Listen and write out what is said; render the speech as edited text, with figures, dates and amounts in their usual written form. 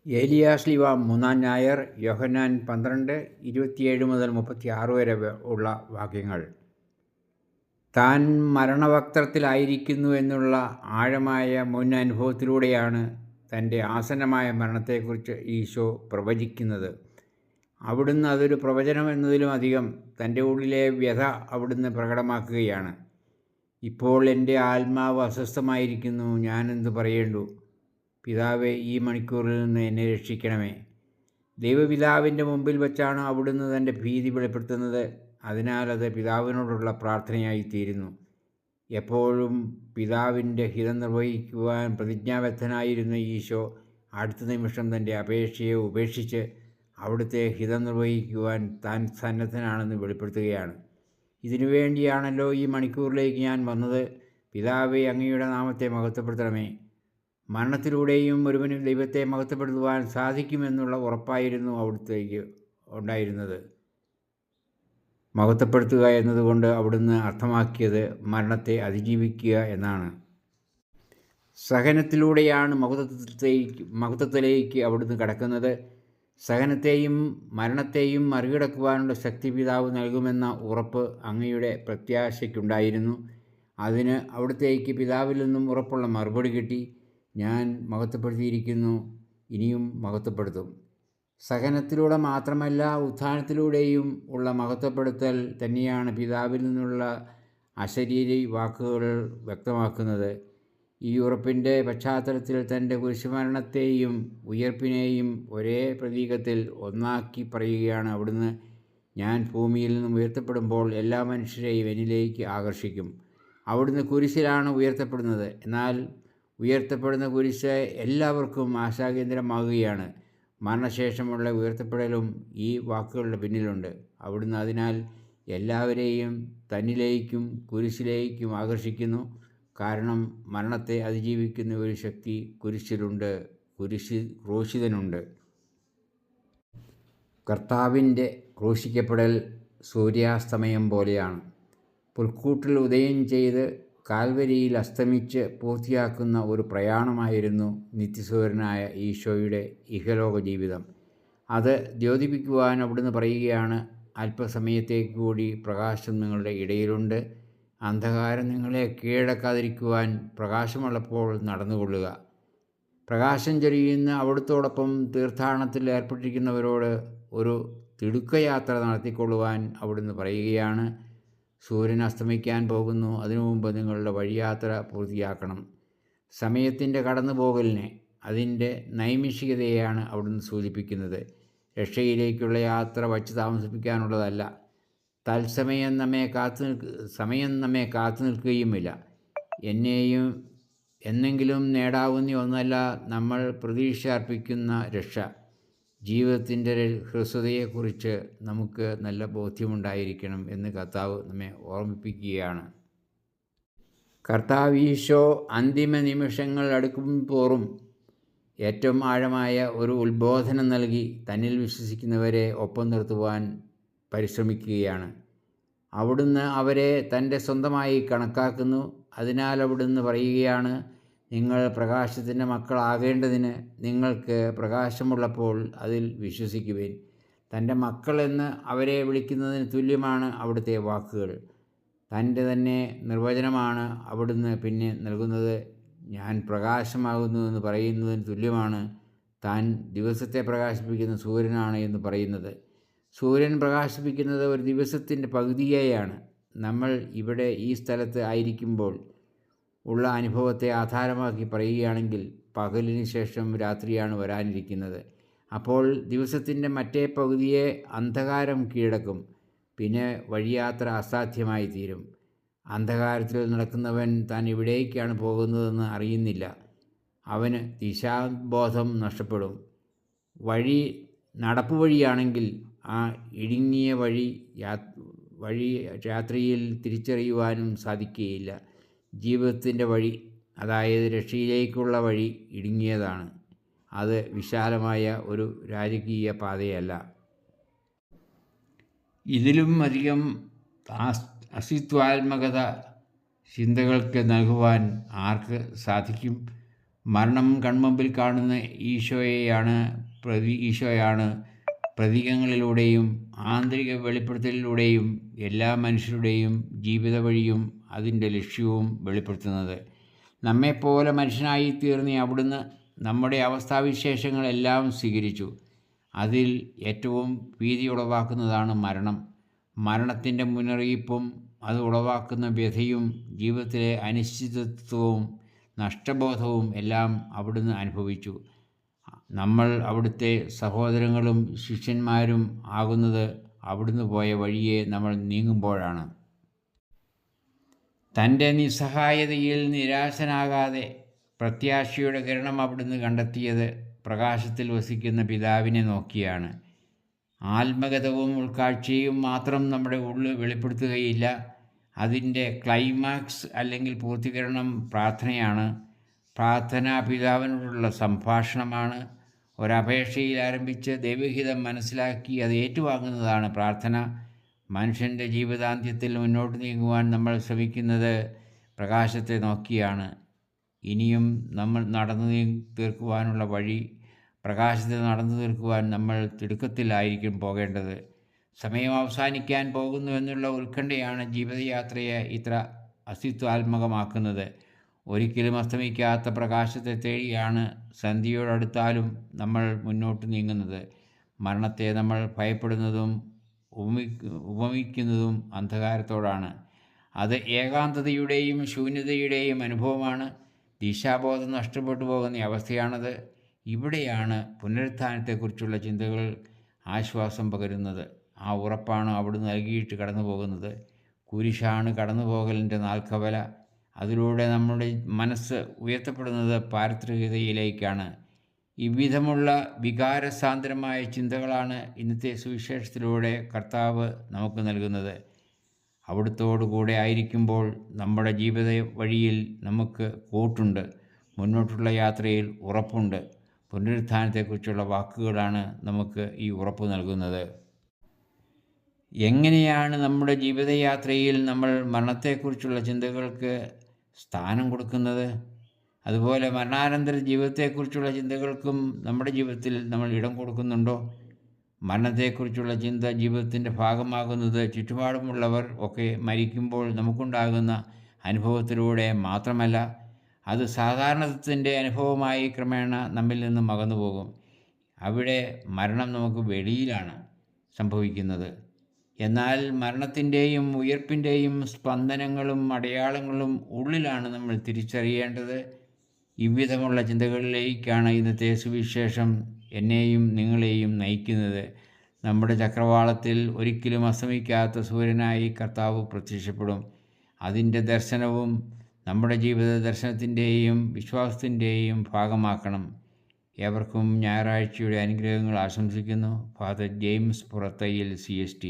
ഏലിയാശ്ലീവ 3-ാം ഞായർ യോഹന്നാൻ 12:27-36 വരെ ഉള്ള വാക്യങ്ങൾ. താൻ മരണവക്ത്രത്തിലായിരിക്കുന്നു എന്നുള്ള ആഴമായ മുൻ അനുഭവത്തിലൂടെയാണ് തൻ്റെ ആസന്നമായ മരണത്തെക്കുറിച്ച് ഈശോ പ്രവചിക്കുന്നത്. അവിടുന്ന് അതൊരു പ്രവചനം എന്നതിലും അധികം തൻ്റെ ഉള്ളിലെ വ്യഥ അവിടുന്ന് പ്രകടമാക്കുകയാണ്. ഇപ്പോൾ എൻ്റെ ആത്മാവ് അസ്വസ്ഥമായിരിക്കുന്നു, ഞാനെന്ത് പറയേണ്ടു? പിതാവേ, ഈ മണിക്കൂറിൽ നിന്ന് എന്നെ രക്ഷിക്കണമേ. ദൈവപിതാവിൻ്റെ മുമ്പിൽ വച്ചാണ് അവിടുന്ന് തൻ്റെ ഭീതി വെളിപ്പെടുത്തുന്നത്. അതിനാൽ അത് പിതാവിനോടുള്ള പ്രാർത്ഥനയായിത്തീരുന്നു. എപ്പോഴും പിതാവിൻ്റെ ഹിതം നിർവഹിക്കുവാൻ പ്രതിജ്ഞാബദ്ധനായിരുന്ന ഈശോ അടുത്ത നിമിഷം തൻ്റെ അപേക്ഷയെ ഉപേക്ഷിച്ച് അവിടുത്തെ ഹിതം നിർവഹിക്കുവാൻ താൻ സന്നദ്ധനാണെന്ന് വെളിപ്പെടുത്തുകയാണ്. ഇതിനുവേണ്ടിയാണല്ലോ ഈ മണിക്കൂറിലേക്ക് ഞാൻ വന്നത്. പിതാവേ, അങ്ങയുടെ നാമത്തെ മഹത്വപ്പെടുത്തണമേ. മരണത്തിലൂടെയും ഒരുവന് ദൈവത്തെ മഹത്വപ്പെടുത്തുവാൻ സാധിക്കുമെന്നുള്ള ഉറപ്പായിരുന്നു അവിടുത്തേക്ക് ഉണ്ടായിരുന്നത്. മഹത്വപ്പെടുത്തുക എന്നതുകൊണ്ട് അവിടുന്ന് അർത്ഥമാക്കിയത് മരണത്തെ അതിജീവിക്കുക എന്നാണ്. സഹനത്തിലൂടെയാണ് മഹത്വത്തിലേക്ക് അവിടുന്ന് കടക്കുന്നത്. സഹനത്തെയും മരണത്തെയും മറികടക്കുവാനുള്ള ശക്തി പിതാവ് നൽകുമെന്ന ഉറപ്പ് അങ്ങയുടെ പ്രത്യാശയ്ക്കുണ്ടായിരുന്നു. അതിന് അവിടുത്തേക്ക് പിതാവിൽ നിന്നും ഉറപ്പുള്ള മറുപടി കിട്ടി. ഞാൻ മഹത്വപ്പെടുത്തിയിരിക്കുന്നു, ഇനിയും മഹത്വപ്പെടുത്തും. സഹനത്തിലൂടെ മാത്രമല്ല, ഉത്ഥാനത്തിലൂടെയും ഉള്ള മഹത്വപ്പെടുത്തൽ തന്നെയാണ് പിതാവിൽ നിന്നുള്ള അശരീരി വാക്കുകൾ വ്യക്തമാക്കുന്നത്. ഈ ഉറപ്പിൻ്റെ പശ്ചാത്തലത്തിൽ തൻ്റെ കുരിശുമരണത്തെയും ഉയർപ്പിനെയും ഒരേ പ്രതീകത്തിൽ ഒന്നാക്കി പറയുകയാണ് അവിടുന്ന്. ഞാൻ ഭൂമിയിൽ നിന്നും ഉയർത്തപ്പെടുമ്പോൾ എല്ലാ മനുഷ്യരെയും എന്നിലേക്ക് ആകർഷിക്കും. അവിടുന്ന് കുരിശിലാണ് ഉയർത്തപ്പെടുന്നത്. എന്നാൽ ഉയർത്തപ്പെടുന്ന കുരിശ് എല്ലാവർക്കും ആശാകേന്ദ്രമാകുകയാണ്. മരണശേഷമുള്ള ഉയർത്തപ്പെടലും ഈ വാക്കുകളുടെ പിന്നിലുണ്ട്. അവിടുന്ന് അതിനാൽ എല്ലാവരെയും തന്നിലേക്കും കുരിശിലേക്കും ആകർഷിക്കുന്നു. കാരണം മരണത്തെ അതിജീവിക്കുന്ന ഒരു ശക്തി കുരിശിലുണ്ട്, ക്രൂശിതനുണ്ട്. കർത്താവിൻ്റെ ക്രൂശിക്കപ്പെടൽ സൂര്യാസ്തമയം പോലെയാണ്. പുൽക്കൂട്ടിൽ ഉദയം ചെയ്ത് കാൽവരിയിൽ അസ്തമിച്ച് പൂർത്തിയാക്കുന്ന ഒരു പ്രയാണമായിരുന്നു നിത്യസൂര്യനായ ഈശോയുടെ ഇഹലോക ജീവിതം. അത് ദ്യോതിപ്പിക്കുവാൻ അവിടുന്ന് പറയുകയാണ്, അല്പസമയത്തേക്ക് കൂടി പ്രകാശം നിങ്ങളുടെ ഇടയിലുണ്ട്. അന്ധകാരം നിങ്ങളെ കീഴടക്കാതിരിക്കുവാൻ പ്രകാശമുള്ളപ്പോൾ നടന്നുകൊള്ളുക. പ്രകാശം ചൊരിയുന്ന അവിടുത്തോടൊപ്പം തീർത്ഥാടനത്തിൽ ഏർപ്പെട്ടിരിക്കുന്നവരോട് ഒരു തിടുക്കയാത്ര നടത്തിക്കൊള്ളുവാൻ അവിടുന്ന് പറയുകയാണ്. സൂര്യൻ അസ്തമിക്കാൻ പോകുന്നു, അതിനു മുമ്പ് നിങ്ങളുടെ വഴിയാത്ര പൂർത്തിയാക്കണം. സമയത്തിൻ്റെ കടന്നുപോകലിനെ, അതിൻ്റെ നൈമിഷികതയെയാണ് അവിടുന്ന് സൂചിപ്പിക്കുന്നത്. രക്ഷയിലേക്കുള്ള യാത്ര വച്ച് താമസിപ്പിക്കാനുള്ളതല്ല. തത്സമയം സമയം നമ്മെ കാത്തു നിൽക്കുകയുമില്ല. എന്നെങ്കിലും നേടാവുന്ന ഒന്നല്ല നമ്മൾ പ്രതീക്ഷ അർപ്പിക്കുന്ന രക്ഷ. ജീവിതത്തിൻ്റെ ഹ്രസ്വതയെക്കുറിച്ച് നമുക്ക് നല്ല ബോധ്യമുണ്ടായിരിക്കണം എന്ന് കർത്താവ് നമ്മെ ഓർമ്മിപ്പിക്കുകയാണ്. കർത്താവ് ഈശോ അന്തിമ നിമിഷങ്ങൾ അടുക്കുമ്പോഴും ഏറ്റവും ആഴമായ ഒരു ഉത്ബോധനം നൽകി തന്നിൽ വിശ്വസിക്കുന്നവരെ ഒപ്പം നിർത്തുവാൻ പരിശ്രമിക്കുകയാണ്. അവിടുന്ന് അവരെ തൻ്റെ സ്വന്തമായി കണക്കാക്കുന്നു. അതിനാൽ അവിടുന്ന് പറയുകയാണ്, നിങ്ങൾ പ്രകാശത്തിൻ്റെ മക്കളാകേണ്ടതിന് നിങ്ങൾക്ക് പ്രകാശമുള്ളപ്പോൾ അതിൽ വിശ്വസിക്കുവിൻ. തൻ്റെ മക്കളെന്ന് അവരെ വിളിക്കുന്നതിന് തുല്യമാണ് അവിടുത്തെ വാക്കുകൾ. തൻ്റെ തന്നെ നിർവചനമാണ് അവിടുന്ന് പിന്നെ നൽകുന്നത്. ഞാൻ പ്രകാശമാകുന്നു എന്ന് പറയുന്നതിന് തുല്യമാണ് താൻ ദിവസത്തെ പ്രകാശിപ്പിക്കുന്ന സൂര്യനാണ് എന്ന് പറയുന്നത്. സൂര്യൻ പ്രകാശിപ്പിക്കുന്നത് ഒരു ദിവസത്തിൻ്റെ പകുതിയെയാണ്. നമ്മൾ ഇവിടെ ഈ സ്ഥലത്ത് ആയിരിക്കുമ്പോൾ ഉള്ള അനുഭവത്തെ ആധാരമാക്കി പറയുകയാണെങ്കിൽ പകലിന് ശേഷം രാത്രിയാണ് വരാനിരിക്കുന്നത്. അപ്പോൾ ദിവസത്തിൻ്റെ മറ്റേ പകുതിയെ അന്ധകാരം കീഴടക്കും. പിന്നെ വഴിയാത്ര അസാധ്യമായി തീരും. അന്ധകാരത്തിൽ നടക്കുന്നവൻ താൻ എവിടേക്കാണ് പോകുന്നതെന്ന് അറിയുന്നില്ല. അവന് ദിശാബോധം നഷ്ടപ്പെടും. നടപ്പുവഴിയാണെങ്കിൽ ആ ഇടുങ്ങിയ വഴി രാത്രിയിൽ തിരിച്ചറിയുവാനും സാധിക്കുകയില്ല. ജീവിതത്തിൻ്റെ വഴി, അതായത് രക്ഷയിലേക്കുള്ള വഴി ഇടുങ്ങിയതാണ്. അത് വിശാലമായ ഒരു രാജകീയ പാതയല്ല. ഇതിലും അധികം അസ്തിത്വാത്മകത ചിന്തകൾക്ക് നൽകുവാൻ ആർക്ക് സാധിക്കും? മരണം കൺമുമ്പിൽ കാണുന്ന ഈശോയാണ് പ്രതീകങ്ങളിലൂടെയും ആന്തരിക വെളിപ്പെടുത്തലിലൂടെയും എല്ലാ മനുഷ്യരുടെയും ജീവിത വഴിയും അതിൻ്റെ ലക്ഷ്യവും വെളിപ്പെടുത്തുന്നത്. നമ്മെപ്പോലെ മനുഷ്യനായി തീർന്ന അവിടുന്ന് നമ്മുടെ അവസ്ഥാവിശേഷങ്ങളെല്ലാം സ്വീകരിച്ചു. അതിൽ ഏറ്റവും ഭീതി ഉളവാക്കുന്നതാണ് മരണം. മരണത്തിൻ്റെ മുന്നറിയിപ്പും അത് ഉളവാക്കുന്ന വ്യഥയും ജീവിതത്തിലെ അനിശ്ചിതത്വവും നഷ്ടബോധവും എല്ലാം അവിടുന്ന് അനുഭവിച്ചു. നമ്മൾ അവിടുത്തെ സഹോദരങ്ങളും ശിഷ്യന്മാരും ആകുന്നത് അവിടുന്ന് പോയ വഴിയെ നമ്മൾ നീങ്ങുമ്പോഴാണ്. തൻ്റെ നിസ്സഹായതയിൽ നിരാശനാകാതെ പ്രത്യാശയുടെ കിരണം അവിടുന്ന് കണ്ടെത്തിയത് പ്രകാശത്തിൽ വസിക്കുന്ന പിതാവിനെ നോക്കിയാണ്. ആത്മഗതവും ഉൾക്കാഴ്ചയും മാത്രം നമ്മുടെ ഉള്ളിൽ വെളിപ്പെടുത്തുകയില്ല. അതിൻ്റെ ക്ലൈമാക്സ് അല്ലെങ്കിൽ പൂർത്തീകരണം പ്രാർത്ഥനയാണ്. പ്രാർത്ഥന പിതാവിനോടുള്ള സംഭാഷണമാണ്. ഒരപേക്ഷയിൽ ആരംഭിച്ച് ദൈവഹിതം മനസ്സിലാക്കി അത് ഏറ്റുവാങ്ങുന്നതാണ് പ്രാർത്ഥന. മനുഷ്യൻ്റെ ജീവിതാന്ത്യത്തിൽ മുന്നോട്ട് നീങ്ങുവാൻ നമ്മൾ ശ്രമിക്കുന്നത് പ്രകാശത്തെ നോക്കിയാണ്. ഇനിയും നമ്മൾ നടന്നു തീർക്കുവാനുള്ള വഴി പ്രകാശത്തെ നടന്നു തീർക്കുവാൻ നമ്മൾ തിടുക്കത്തിലായിരിക്കും പോകേണ്ടത്. സമയം അവസാനിക്കാൻ പോകുന്നു എന്നുള്ള ഉത്കണ്ഠയാണ് ജീവിതയാത്രയെ ഇത്ര അസ്തിത്വാത്മകമാക്കുന്നത്. ഒരിക്കലും അസ്തമിക്കാത്ത പ്രകാശത്തെ തേടിയാണ് സന്ധ്യയോടടുത്താലും നമ്മൾ മുന്നോട്ട് നീങ്ങുന്നത്. മരണത്തെ നമ്മൾ ഭയപ്പെടുന്നതും ഉപമിക്കുന്നതും അന്ധകാരത്തോടാണ്. അത് ഏകാന്തതയുടെയും ശൂന്യതയുടെയും അനുഭവമാണ്. ദിശാബോധം നഷ്ടപ്പെട്ടു പോകുന്ന അവസ്ഥയാണത്. ഇവിടെയാണ് പുനരുത്ഥാനത്തെക്കുറിച്ചുള്ള ചിന്തകൾ ആശ്വാസം പകരുന്നത്. ആ ഉറപ്പാണ് അവിടുന്ന് നൽകിയിട്ട് കടന്നു പോകുന്നത്. കുരിശാണ് കടന്നുപോകലിൻ്റെ നാൽക്കവല. അതിലൂടെ നമ്മുടെ മനസ്സ് ഉയർത്തപ്പെടുന്നത് പാരത്രികതയിലേക്കാണ്. ഇவ்விധമുള്ള വികാരസാന്ദ്രമായ ചിന്തകളാണ് ഇന്നത്തെ സുവിശേഷത്തിലൂടെ കർത്താവ് നമുക്ക് നൽകുന്നത്. അവിടുത്തോടു കൂടെ ആയിരിക്കുമ്പോൾ നമ്മുടെ ജീവിത വഴിയിൽ നമുക്ക് കൂട്ടുണ്ട്. മുന്നോട്ടുള്ള യാത്രയിൽ ഉറപ്പുണ്ട്. പുനരുത്ഥാനത്തെക്കുറിച്ചുള്ള വാക്കുകളാണ് നമുക്ക് ഈ ഉറപ്പ് നൽകുന്നത്. എങ്ങനെയാണ് നമ്മുടെ ജീവിതയാത്രയിൽ നമ്മൾ മരണത്തെക്കുറിച്ചുള്ള ചിന്തകൾക്ക് സ്ഥാനം കൊടുക്കുന്നത്? അതുപോലെ മരണാനന്തര ജീവിതത്തെക്കുറിച്ചുള്ള ചിന്തകൾക്കും നമ്മുടെ ജീവിതത്തിൽ നമ്മൾ ഇടം കൊടുക്കുന്നുണ്ടോ? മരണത്തെക്കുറിച്ചുള്ള ചിന്ത ജീവിതത്തിൻ്റെ ഭാഗമാകുന്നത് ചുറ്റുപാടുമുള്ളവർ ഒക്കെ മരിക്കുമ്പോൾ നമുക്കുണ്ടാകുന്ന അനുഭവത്തിലൂടെ മാത്രമല്ല, അത് സാധാരണത്തിൻ്റെ അനുഭവമായി ക്രമേണ നമ്മിൽ നിന്നും അകന്നു പോകും. അവിടെ മരണം നമുക്ക് വെളിയിലാണ് സംഭവിക്കുന്നത്. എന്നാൽ മരണത്തിൻ്റെയും ഉയർപ്പിൻ്റെയും സ്പന്ദനങ്ങളും അടയാളങ്ങളും ഉള്ളിലാണ് നമ്മൾ തിരിച്ചറിയേണ്ടത്. ഇவ்விധമുള്ള ചിന്തകളിലേക്കാണ് ഇന്നത്തെ സുവിശേഷം എന്നെയും നിങ്ങളെയും നയിക്കുന്നത്. നമ്മുടെ ചക്രവാളത്തിൽ ഒരിക്കലും അസ്തമിക്കാത്ത സൂര്യനായി കർത്താവ് പ്രത്യക്ഷപ്പെടും. അതിൻ്റെ ദർശനവും നമ്മുടെ ജീവിത ദർശനത്തിൻ്റെയും വിശ്വാസത്തിൻ്റെയും ഭാഗമാക്കണം. ഏവർക്കും ഞായറാഴ്ചയുടെ അനുഗ്രഹങ്ങൾ ആശംസിക്കുന്നു. Father James Purathayil CST.